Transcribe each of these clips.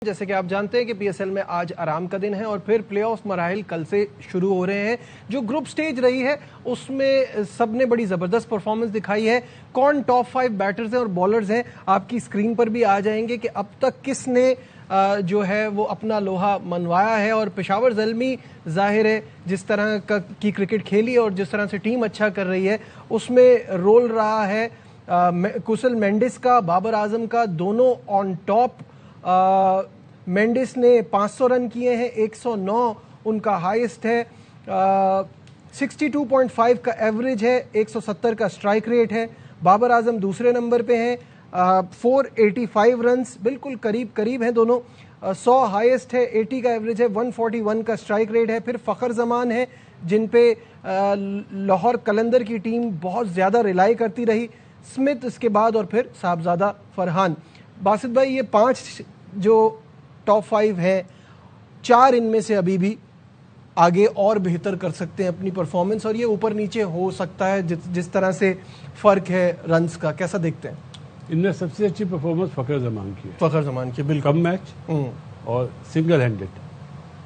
जैसे कि आप जानते हैं कि पीएसएल में आज आराम का दिन है और फिर प्लेऑफ मराहिल कल से शुरू हो रहे हैं। जो ग्रुप स्टेज रही है उसमें सबने बड़ी ज़बरदस्त परफॉर्मेंस दिखाई है। कौन टॉप 5 बैटर्स हैं और बॉलर्स हैं आपकी स्क्रीन पर भी आ जाएंगे कि अब तक किसने जो है वो अपना लोहा मनवाया है। और पेशावर ज़ल्मी जाहिर है जिस तरह की क्रिकेट खेली और जिस तरह से टीम अच्छा कर रही है उसमें रोल रहा है कुशल मेंडिस का, बाबर आजम का, दोनों ऑन टॉप। मेंडिस ने 500 रन किए हैं, 109 उनका हाईएस्ट है, 62.5 का एवरेज है, 170 का स्ट्राइक रेट है। बाबर आजम दूसरे नंबर पे हैं, 485 रन्स, बिल्कुल करीब करीब हैं दोनों। 100 हाईएस्ट है, 80 का एवरेज है, 141 का स्ट्राइक रेट है। फिर फ़खर जमान है जिन पे लाहौर कलंदर की टीम बहुत ज़्यादा रिलाई करती रही। स्मिथ इसके बाद और फिर साहबजादा फरहान। बासित भाई, ये 5 जो टॉप 5 हैं, 4 इनमें से अभी भी आगे और बेहतर कर सकते हैं अपनी परफॉर्मेंस और ये ऊपर नीचे हो सकता है जिस तरह से फ़र्क है रन्स का। कैसा देखते हैं? इनमें सबसे अच्छी परफॉर्मेंस फ़खर जमान की है। फ़खर जमान की बिल्कुल, कम मैच और सिंगल हैंडेड।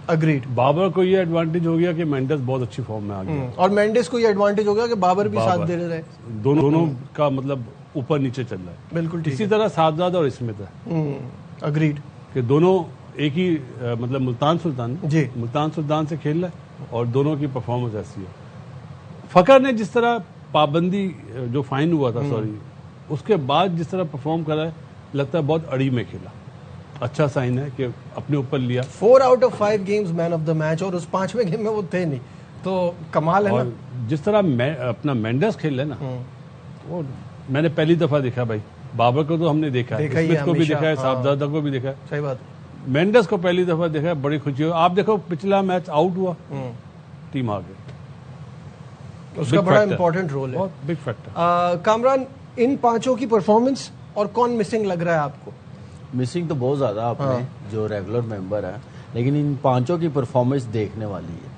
अग्रीड। बाबर को ये एडवांटेज हो गया कि मेंडिस बहुत अच्छी फॉर्म में आ गया और मेंडिस को ये एडवांटेज हो गया कि बाबर भी साथ दे रहे। दोनों का मतलब ऊपर नीचे चल रहा है। बिल्कुल इसी तरह साहबजादा और स्मिथ है। अग्रीड कि दोनों एक ही मतलब मुल्तान सुल्तान से खेल रहा है और दोनों की परफॉर्मेंस ऐसी है। फ़खर ने जिस तरह पाबंदी जो फाइन हुआ था उसके बाद जिस तरह परफॉर्म करा है, लगता है बहुत अड़ी में खेला। अच्छा साइन है कि अपने ऊपर लिया। 4 out of 5 games man of the match और उस 5वें गेम में वो थे नहीं, तो कमाल है ना। जिस तरह अपना मेंडिस खेल है ना, वो मैंने पहली दफा देखा भाई। बाबर को तो हमने देखा है, स्मिथ को भी देखा है, साहबजादा को भी देखा है। सही बात। मेंडिस को पहली दफा देखा है, बड़ी खुशी हुई। आप देखो पिछला मैच आउट हुआ, टीम आ गई, उसका बड़ा इंपॉर्टेंट रोल है, बहुत बिग फैक्टर। कामरान, इन 5 की परफॉर्मेंस और कौन मिसिंग लग रहा है आपको? मिसिंग तो बहुत ज़्यादा अपने जो रेगुलर मेंबर है, लेकिन इन 5 की परफॉर्मेंस देखने वाली है।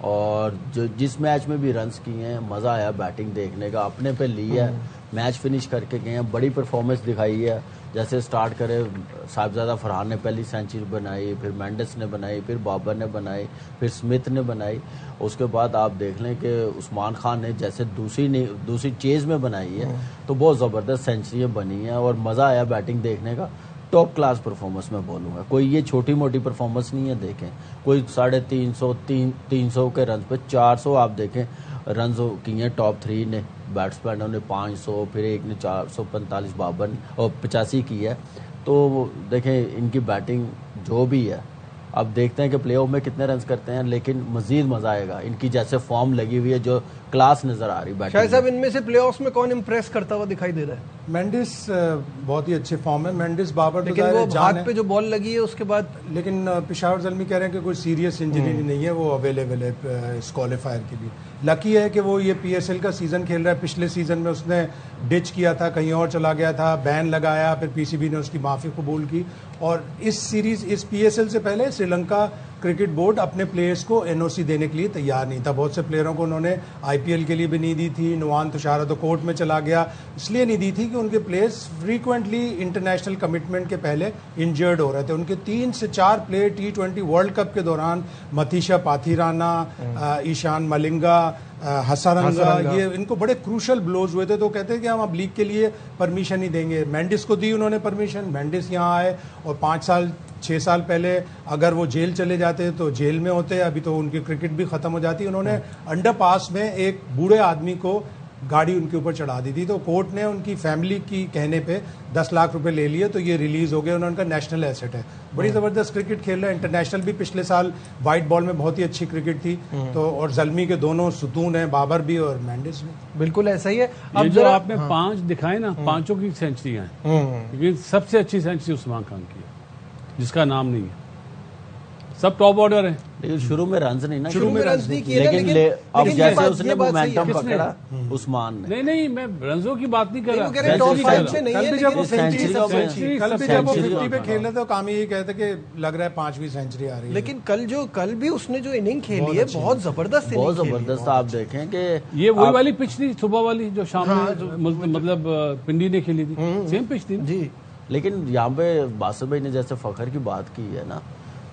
और जो जिस मैच में भी रन्स किए हैं, मज़ा आया बैटिंग देखने का, अपने पे लिया है, मैच फिनिश करके गए हैं, बड़ी परफॉर्मेंस दिखाई है। जैसे स्टार्ट करे, साहबजादा फरहान ने पहली सेंचुरी बनाई, फिर मेंडिस ने बनाई, फिर बाबर ने बनाई, फिर स्मिथ ने बनाई। उसके बाद आप देख लें कि उस्मान खान ने जैसे दूसरी चेज़ में बनाई है, तो बहुत ज़बरदस्त सेंचुरियाँ बनी हैं और मज़ा आया बैटिंग देखने का। टॉप क्लास परफॉर्मेंस मैं बोलूँगा, कोई ये छोटी मोटी परफॉर्मेंस नहीं है। देखें, कोई 350 के रन पे 400 आप देखें रन किए टॉप 3 ने, बैट्समैनों ने 500, फिर एक ने 445, बाबर ने और 85 की है। तो देखें इनकी बैटिंग जो भी है, अब देखते हैं कि प्लेऑफ में कितने रन करते हैं, लेकिन मजीद मजा आएगा। इनकी जैसे फॉर्म लगी हुई है, जो क्लास नजर आ रही है। शायद साहब, इनमें से प्लेऑफ्स में कौन इंप्रेस करता हुआ दिखाई दे रहा है? मेंडिस बहुत ही अच्छे फॉर्म है। मेंडिस, बाबर, लेकिन वो हाथ पे जो बॉल लगी है उसके बाद, लेकिन पेशावर ज़ल्मी कह रहे हैं कि कोई सीरियस इंजरी नहीं है, वो अवेलेबल है इस क्वालिफायर के लिए। लकी है कि वो ये पीएसएल का सीजन खेल रहा है। पिछले सीजन में उसने डिच किया था, कहीं और चला गया था, बैन लगाया, फिर पीसीबी ने उसकी माफ़ी कबूल की। और इस पीएसएल से पहले श्रीलंका क्रिकेट बोर्ड अपने प्लेयर्स को एनओसी देने के लिए तैयार नहीं था। बहुत से प्लेयरों को उन्होंने आईपीएल के लिए भी नहीं दी थी। नुआन तुषारा तो कोर्ट में चला गया, इसलिए नहीं दी थी कि उनके प्लेयर्स फ्रीक्वेंटली इंटरनेशनल कमिटमेंट के पहले इंजर्ड हो रहे थे। उनके 3 से 4 प्लेयर T20 वर्ल्ड कप के दौरान, मथीशा पाथीराना, ईशान मलिंगा, हसारंगा, ये इनको बड़े क्रूशल ब्लोज हुए थे। तो कहते हैं कि हम अब लीग के लिए परमिशन ही देंगे। मेंडिस को दी उन्होंने परमिशन, मेंडिस यहाँ आए और 6 साल पहले अगर वो जेल चले जाते तो जेल में होते, अभी तो उनकी क्रिकेट भी खत्म हो जाती। उन्होंने अंडरपास में एक बूढ़े आदमी को गाड़ी उनके ऊपर चढ़ा दी थी, तो कोर्ट ने उनकी फैमिली की कहने पे 10 लाख रुपए ले लिए, तो ये रिलीज हो गए। उनका नेशनल एसेट है, बड़ी जबरदस्त क्रिकेट खेल रहा है। इंटरनेशनल भी पिछले साल वाइट बॉल में बहुत ही अच्छी क्रिकेट थी। तो और ज़ल्मी के दोनों सुतून हैं, बाबर भी और मेंडिस भी। बिल्कुल ऐसा ही है। अब जो आपने 5 दिखाए ना, 5 की सेंचुरियां हैं, लेकिन सबसे अच्छी सेंचुरी उस्मान खान की है, जिसका नाम नहीं है। सब टॉप ऑर्डर है, लेकिन शुरू में रन्स नहीं ना, शुरू में रन्स नहीं किए, लेकिन अब जैसे उसने मोमेंटम पकड़ा उस्मान ने। नहीं, मैं रन्सों की बात नहीं कर रहा। टॉप 5 से नहीं है, कल भी जब वो सेंचुरी 50 पे खेल रहे थे, काम यही कहते कि लग रहा है 5वीं सेंचुरी आ रही है। लेकिन कल भी उसने जो इनिंग खेली है बहुत जबरदस्त, बहुत जबरदस्त। आप देखें कि ये वही वाली पिच थी सुबह वाली जो शाम में मतलब पिंडी ने खेली थी, सेम पिच थी जी। लेकिन यहाँ पे बासित भाई ने जैसे फ़खर की बात की है ना,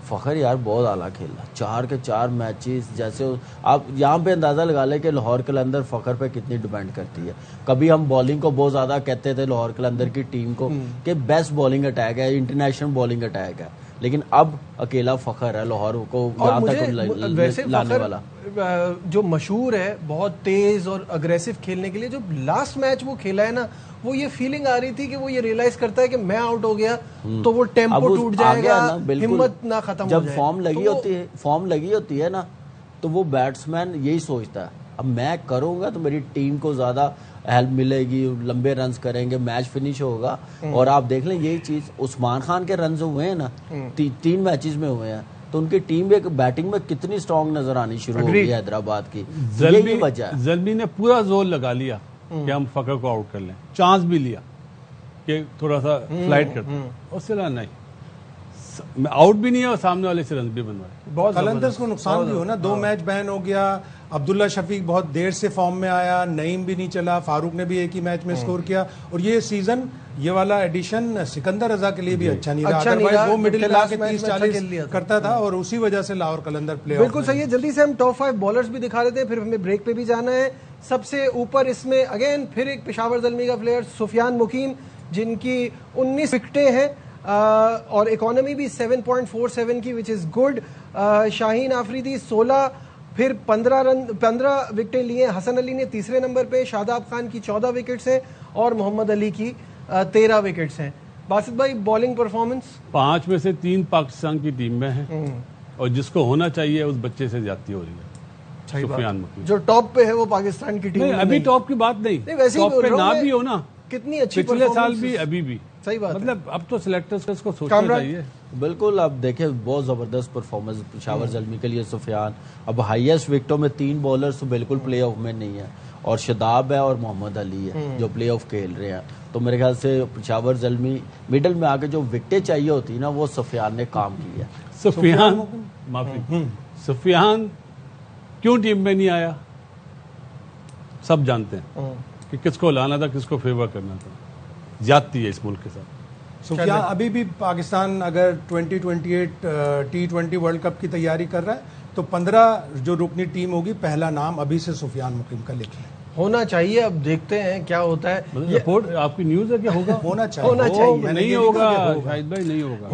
फ़खर यार बहुत आला खेला, 4 के 4 मैचेस। जैसे आप यहाँ पे अंदाज़ा लगा लें कि लाहौर कलंदर फ़खर पे कितनी डिपेंड करती है। कभी हम बॉलिंग को बहुत ज़्यादा कहते थे लाहौर कलंदर की टीम को कि बेस्ट बॉलिंग अटैक है, इंटरनेशनल बॉलिंग अटैक है, लेकिन अब अकेला फ़खर है लाहौर को यहाँ तक वैसे लाने वाला। जो मशहूर है बहुत तेज और अग्रेसिव खेलने के लिए, जो लास्ट मैच वो खेला है ना, वो ये फीलिंग आ रही थी कि वो ये रियलाइज करता है कि मैं आउट हो गया तो वो टेम्पो टूट जाएगा, हिम्मत ना खत्म हो जाए। जब फॉर्म लगी होती है ना, तो वो बैट्समैन यही सोचता है अब मैं करूंगा तो मेरी टीम को ज्यादा हेल्प मिलेगी, लंबे रन्स करेंगे, मैच फिनिश होगा। और आप देख लें यही चीज उस्मान खान के रन्स हुए हैं ना, 3 मैचेस में हुए हैं, तो उनकी टीम एक बैटिंग में कितनी स्ट्रांग नजर आनी शुरू हो गई हैदराबाद की। यही वजह है। ज़ल्मी ने पूरा जोर लगा लिया कि हम फ़खर को आउट कर लें, चांस भी लिया कि थोड़ा सा फ्लाइट करते, उससे नहीं, मैं आउट भी नहीं है और सामने वाले से रन भी बनवाए। बहुत कलंदर्स को नुकसान भी हो ना, 2 मैच बैन हो गया, अब्दुल्ला शफीक बहुत देर से फॉर्म में आया, नईम भी नहीं चला, फारूक ने भी एक ही मैच में स्कोर किया। और ये सीजन, ये वाला एडिशन सिकंदर रजा के लिए भी अच्छा नहीं रहा, अदरवाइज वो मिडिल में आके 30-40 करता था और उसी वजह से लाहौर कलंदर प्ले बिल्कुल सही है। जल्दी से हम टॉप 5 बॉलर्स भी दिखा देते हैं, फिर हमें ब्रेक पे भी जाना है। सबसे ऊपर इसमें अगेन फिर एक पेशावर ज़ल्मी का प्लेयर सुफियान मुकीम, जिनकी 19 विकेटें हैं और इकोनॉमी भी 7.47 की, which is good. Shaheen Afridi 16, फिर 15 विकेटें लिए। हसन अली ने तीसरे नंबर पे, शादाब खान की 14 विकेट्स हैं और मोहम्मद अली की 13 विकेट्स हैं। बासित भाई, बॉलिंग परफॉर्मेंस 5 में से 3 पाकिस्तान की टीम में है और जिसको होना चाहिए उस बच्चे से ज्यादा हो रही है। सुफियान मुकीम जो टॉप पे है वो पाकिस्तान की टीम नहीं, अभी टॉप की बात नहीं, टॉप पे ना भी हो ना, कितनी अच्छी पिछले साल भी अभी भी सही बात मतलब अब तो सिलेक्टर्स को सोचना चाहिए। बिल्कुल, अब देखिए बहुत जबरदस्त परफॉर्मेंस पेशावर ज़ल्मी के लिए सुफियान। अब हाईएस्ट विकेटों में 3 बॉलर्स तो बिल्कुल प्ले ऑफ में नहीं है, और शदाब है और मोहम्मद अली है जो प्ले ऑफ खेल रहे हैं। तो मेरे ख्याल से पेशावर ज़ल्मी मिडल में आके जो विकेटें चाहिए होती है ना, वो सुफियान ने काम की है। सुफियान क्यों टीम में नहीं आया, सब जानते हैं कि किसको लाना था, किसको फेवर करना था। ज्यादती है इस मुल्क के साथ। सुफियान अभी भी पाकिस्तान अगर 2028 T20 वर्ल्ड कप की तैयारी कर रहा है तो 15 जो रुकनी टीम होगी, पहला नाम अभी से सुफियान मुकीम का लिख लें। होना चाहिए, अब देखते हैं क्या होता है। रिपोर्ट आपकी न्यूज़ है क्या होगा? होना चाहिए, नहीं होगा शाहिद भाई, नहीं होगा।